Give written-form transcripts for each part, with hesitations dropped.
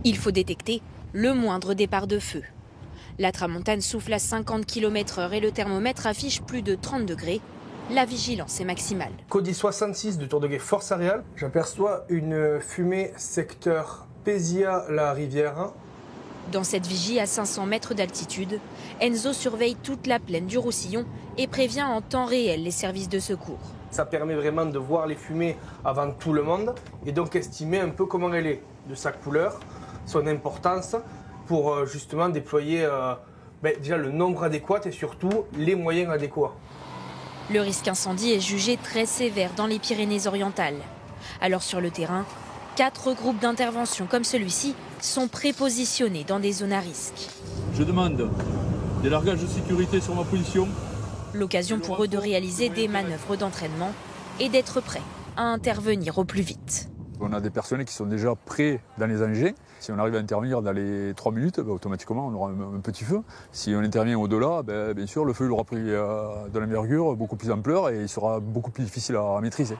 Il faut détecter le moindre départ de feu. La tramontane souffle à 50 km/h et le thermomètre affiche plus de 30 degrés. La vigilance est maximale. Cody 66 de Tour de Guet Force Aréal. J'aperçois une fumée secteur Pézia-la-Rivière. Dans cette vigie à 500 mètres d'altitude, Enzo surveille toute la plaine du Roussillon et prévient en temps réel les services de secours. Ça permet vraiment de voir les fumées avant tout le monde et donc estimer un peu comment elle est, de sa couleur, son importance pour justement déployer déjà le nombre adéquat et surtout les moyens adéquats. Le risque incendie est jugé très sévère dans les Pyrénées-Orientales. Alors sur le terrain, 4 groupes d'intervention comme celui-ci sont prépositionnés dans des zones à risque. Je demande des largages de sécurité sur ma position. L'occasion pour eux de réaliser des manœuvres d'entraînement et d'être prêts à intervenir au plus vite. On a des personnels qui sont déjà prêts dans les engins. Si on arrive à intervenir dans les 3 minutes, automatiquement on aura un petit feu. Si on intervient au-delà, bien sûr le feu il aura pris de l'envergure, beaucoup plus d'ampleur et il sera beaucoup plus difficile à maîtriser.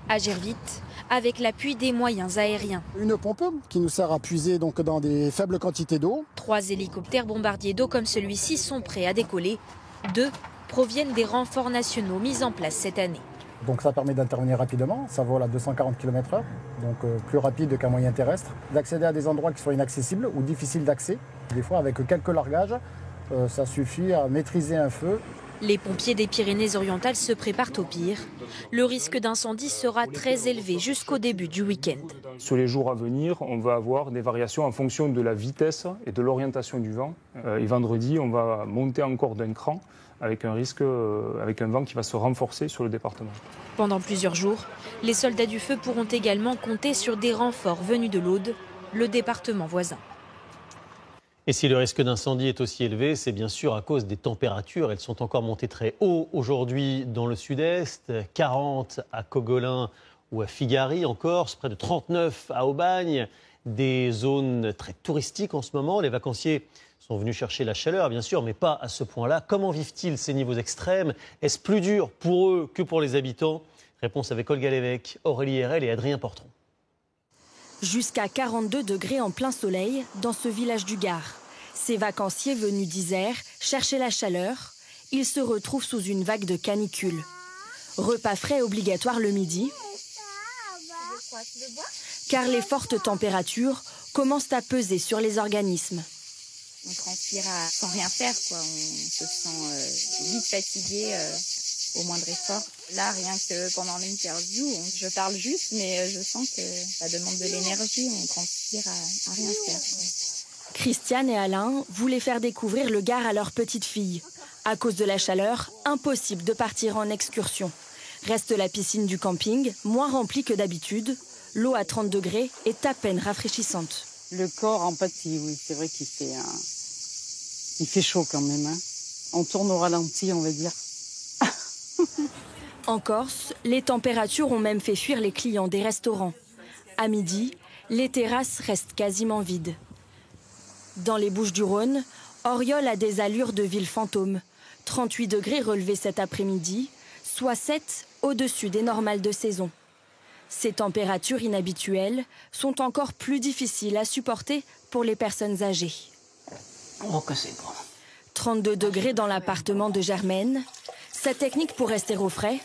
Agir vite avec l'appui des moyens aériens. Une pompe qui nous sert à puiser donc dans des faibles quantités d'eau. 3 hélicoptères bombardiers d'eau comme celui-ci sont prêts à décoller. 2 proviennent des renforts nationaux mis en place cette année. Donc ça permet d'intervenir rapidement, ça vole à 240 km/h, donc plus rapide qu'un moyen terrestre. D'accéder à des endroits qui sont inaccessibles ou difficiles d'accès. Des fois avec quelques largages, ça suffit à maîtriser un feu. Les pompiers des Pyrénées-Orientales se préparent au pire. Le risque d'incendie sera très élevé jusqu'au début du week-end. Sur les jours à venir, on va avoir des variations en fonction de la vitesse et de l'orientation du vent. Et vendredi, on va monter encore d'un cran avec un risque, avec un vent qui va se renforcer sur le département. Pendant plusieurs jours, les soldats du feu pourront également compter sur des renforts venus de l'Aude, le département voisin. Et si le risque d'incendie est aussi élevé, c'est bien sûr à cause des températures. Elles sont encore montées très haut aujourd'hui dans le sud-est, 40 à Cogolin ou à Figari en Corse, près de 39 à Aubagne. Des zones très touristiques en ce moment. Les vacanciers sont venus chercher la chaleur, bien sûr, mais pas à ce point-là. Comment vivent-ils ces niveaux extrêmes? Est-ce plus dur pour eux que pour les habitants? Réponse avec Olga Lévesque, Aurélie Herel et Adrien Portron. Jusqu'à 42 degrés en plein soleil dans ce village du Gard. Ces vacanciers venus d'Isère chercher la chaleur, ils se retrouvent sous une vague de canicule. Repas frais obligatoire le midi, car les fortes températures commencent à peser sur les organismes. On transpire sans rien faire, quoi. On se sent vite fatigué au moindre effort. Là, rien que pendant l'interview, je parle juste, mais je sens que ça demande de l'énergie. On transpire à rien faire. Christiane et Alain voulaient faire découvrir le Gard à leur petite fille. À cause de la chaleur, impossible de partir en excursion. Reste la piscine du camping, moins remplie que d'habitude. L'eau à 30 degrés est à peine rafraîchissante. Le corps en pâtit, oui, c'est vrai qu'il fait, il fait chaud quand même. Hein. On tourne au ralenti, on va dire. En Corse, les températures ont même fait fuir les clients des restaurants. À midi, les terrasses restent quasiment vides. Dans les Bouches-du-Rhône, Oriol a des allures de ville fantôme. 38 degrés relevés cet après-midi, soit 7 au-dessus des normales de saison. Ces températures inhabituelles sont encore plus difficiles à supporter pour les personnes âgées. Oh, que c'est bon. 32 degrés dans l'appartement de Germaine. Sa technique pour rester au frais?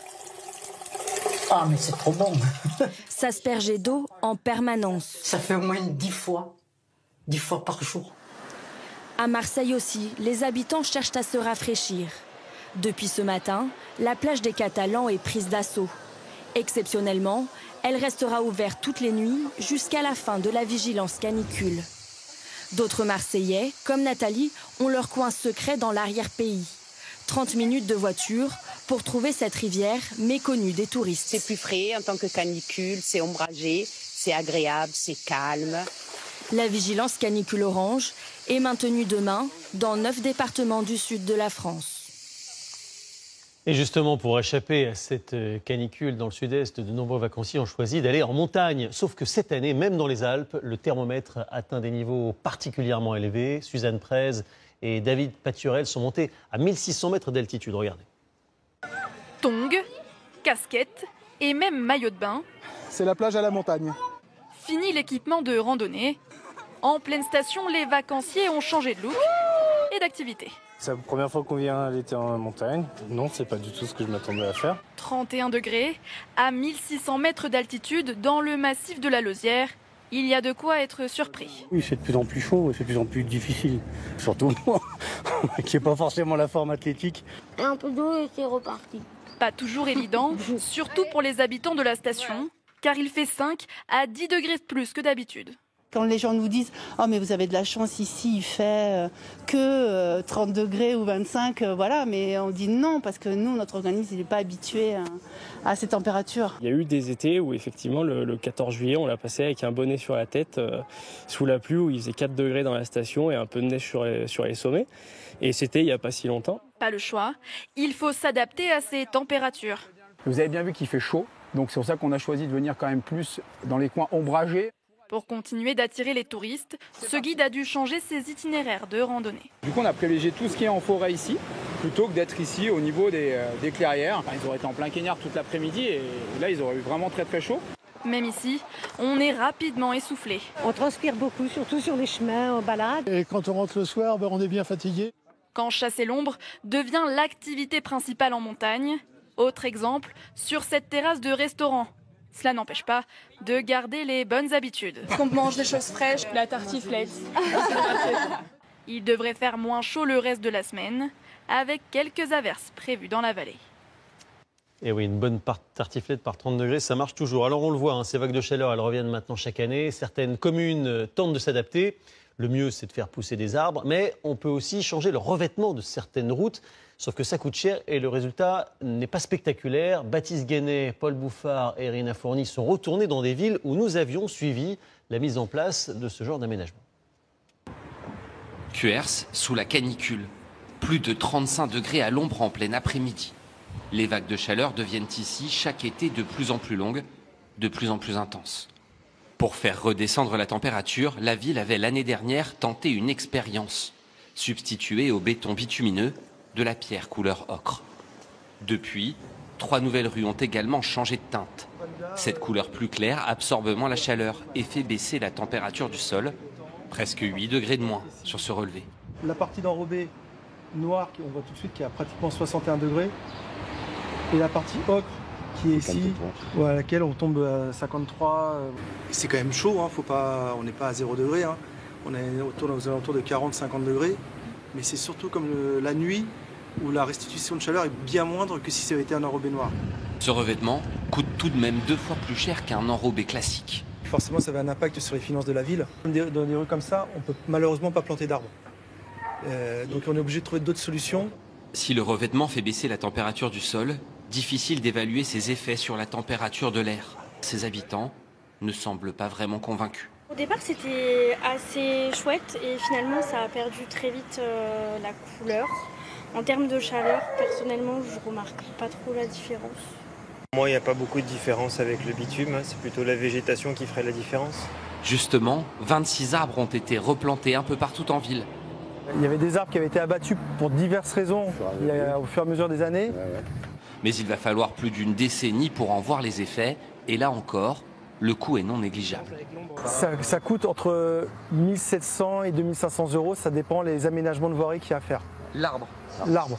Ah, mais c'est trop bon. S'asperger d'eau en permanence. Ça fait au moins 10 fois par jour. À Marseille aussi, les habitants cherchent à se rafraîchir. Depuis ce matin, la plage des Catalans est prise d'assaut. Exceptionnellement, elle restera ouverte toutes les nuits jusqu'à la fin de la vigilance canicule. D'autres Marseillais, comme Nathalie, ont leur coin secret dans l'arrière-pays. 30 minutes de voiture pour trouver cette rivière méconnue des touristes. C'est plus frais en tant que canicule, c'est ombragé, c'est agréable, c'est calme. La vigilance canicule orange est maintenue demain dans 9 départements du sud de la France. Et justement, pour échapper à cette canicule dans le sud-est, de nombreux vacanciers ont choisi d'aller en montagne. Sauf que cette année, même dans les Alpes, le thermomètre atteint des niveaux particulièrement élevés. Suzanne Prez et David Paturel sont montés à 1600 mètres d'altitude. Regardez. Tongs, casquette et même maillot de bain. C'est la plage à la montagne. Fini l'équipement de randonnée. En pleine station, les vacanciers ont changé de look et d'activité. C'est la première fois qu'on vient l'été en montagne. Non, c'est pas du tout ce que je m'attendais à faire. 31 degrés, à 1600 mètres d'altitude, dans le massif de la Lausière. Il y a de quoi être surpris. Oui, c'est de plus en plus chaud, c'est de plus en plus difficile. Surtout moi, qui n'ai pas forcément la forme athlétique. Un peu d'eau et c'est reparti. Pas toujours évident, surtout pour les habitants de la station, car il fait 5 à 10 degrés de plus que d'habitude. Quand les gens nous disent « Oh mais vous avez de la chance, ici il fait que 30 degrés ou 25, voilà », mais on dit non parce que nous, notre organisme n'est pas habitué à ces températures. Il y a eu des étés où effectivement le 14 juillet, on l'a passé avec un bonnet sur la tête, sous la pluie, où il faisait 4 degrés dans la station et un peu de neige sur les sommets. Et c'était il n'y a pas si longtemps. Pas le choix, il faut s'adapter à ces températures. Vous avez bien vu qu'il fait chaud, donc c'est pour ça qu'on a choisi de venir quand même plus dans les coins ombragés. Pour continuer d'attirer les touristes, ce guide a dû changer ses itinéraires de randonnée. Du coup, on a privilégié tout ce qui est en forêt ici, plutôt que d'être ici au niveau des clairières. Enfin, ils auraient été en plein cagnard toute l'après-midi et là, ils auraient eu vraiment très très chaud. Même ici, on est rapidement essoufflé. On transpire beaucoup, surtout sur les chemins, en balade. Et quand on rentre le soir, on est bien fatigué. Quand chasser l'ombre devient l'activité principale en montagne. Autre exemple, sur cette terrasse de restaurant. Cela n'empêche pas de garder les bonnes habitudes. On mange des choses fraîches, la tartiflette. Il devrait faire moins chaud le reste de la semaine, avec quelques averses prévues dans la vallée. Et oui, une bonne tartiflette par 30 degrés, ça marche toujours. Alors on le voit, ces vagues de chaleur, elles reviennent maintenant chaque année. Certaines communes tentent de s'adapter. Le mieux, c'est de faire pousser des arbres, mais on peut aussi changer le revêtement de certaines routes. Sauf que ça coûte cher et le résultat n'est pas spectaculaire. Baptiste Guénet, Paul Bouffard et Irina Fourny sont retournés dans des villes où nous avions suivi la mise en place de ce genre d'aménagement. Cuers, sous la canicule. Plus de 35 degrés à l'ombre en plein après-midi. Les vagues de chaleur deviennent ici chaque été de plus en plus longues, de plus en plus intenses. Pour faire redescendre la température, la ville avait l'année dernière tenté une expérience. Substituer au béton bitumineux de la pierre couleur ocre. Depuis, 3 nouvelles rues ont également changé de teinte. Cette couleur plus claire absorbe moins la chaleur et fait baisser la température du sol, presque 8 degrés de moins sur ce relevé. La partie d'enrobé noire, on voit tout de suite qu'il y a pratiquement 61 degrés, et la partie ocre qui est ici, à laquelle on tombe à 53. C'est quand même chaud, hein, on n'est pas à 0 degré, hein. On est aux alentours de 40-50 degrés, mais c'est surtout comme la nuit, où la restitution de chaleur est bien moindre que si ça avait été un enrobé noir. Ce revêtement coûte tout de même 2 fois plus cher qu'un enrobé classique. Forcément, ça avait un impact sur les finances de la ville. Dans des rues comme ça, on ne peut malheureusement pas planter d'arbres. Donc on est obligé de trouver d'autres solutions. Si le revêtement fait baisser la température du sol, difficile d'évaluer ses effets sur la température de l'air. Ses habitants ne semblent pas vraiment convaincus. Au départ, c'était assez chouette et finalement, ça a perdu très vite la couleur. En termes de chaleur, personnellement, je ne remarque pas trop la différence. Moi, il n'y a pas beaucoup de différence avec le bitume, c'est plutôt la végétation qui ferait la différence. Justement, 26 arbres ont été replantés un peu partout en ville. Il y avait des arbres qui avaient été abattus pour diverses raisons au fur et à mesure des années. Mais il va falloir plus d'une décennie pour en voir les effets, et là encore, le coût est non négligeable. Ça coûte entre 1 700 et 2 500 €, ça dépend des aménagements de voirie qu'il y a à faire. L'arbre.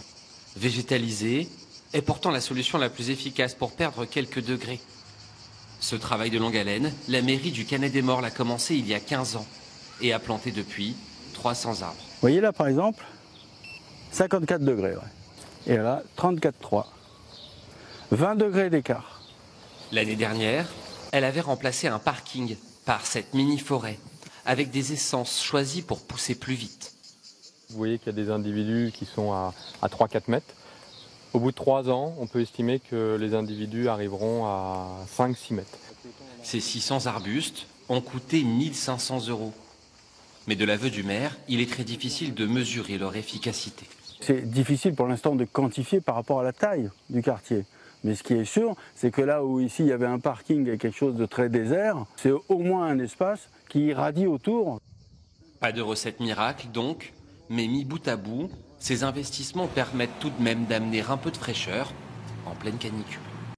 Végétaliser est pourtant la solution la plus efficace pour perdre quelques degrés. Ce travail de longue haleine, la mairie du Canet-des-Morts l'a commencé il y a 15 ans et a planté depuis 300 arbres. Vous voyez là par exemple, 54 degrés. Ouais. Et là, 34,3. 20 degrés d'écart. L'année dernière, elle avait remplacé un parking par cette mini-forêt avec des essences choisies pour pousser plus vite. Vous voyez qu'il y a des individus qui sont à 3-4 mètres. Au bout de 3 ans, on peut estimer que les individus arriveront à 5-6 mètres. Ces 600 arbustes ont coûté 1 500 €. Mais de l'aveu du maire, il est très difficile de mesurer leur efficacité. C'est difficile pour l'instant de quantifier par rapport à la taille du quartier. Mais ce qui est sûr, c'est que là où ici il y avait un parking et quelque chose de très désert, c'est au moins un espace qui irradie autour. Pas de recette miracle donc, mais mis bout à bout, ces investissements permettent tout de même d'amener un peu de fraîcheur en pleine canicule.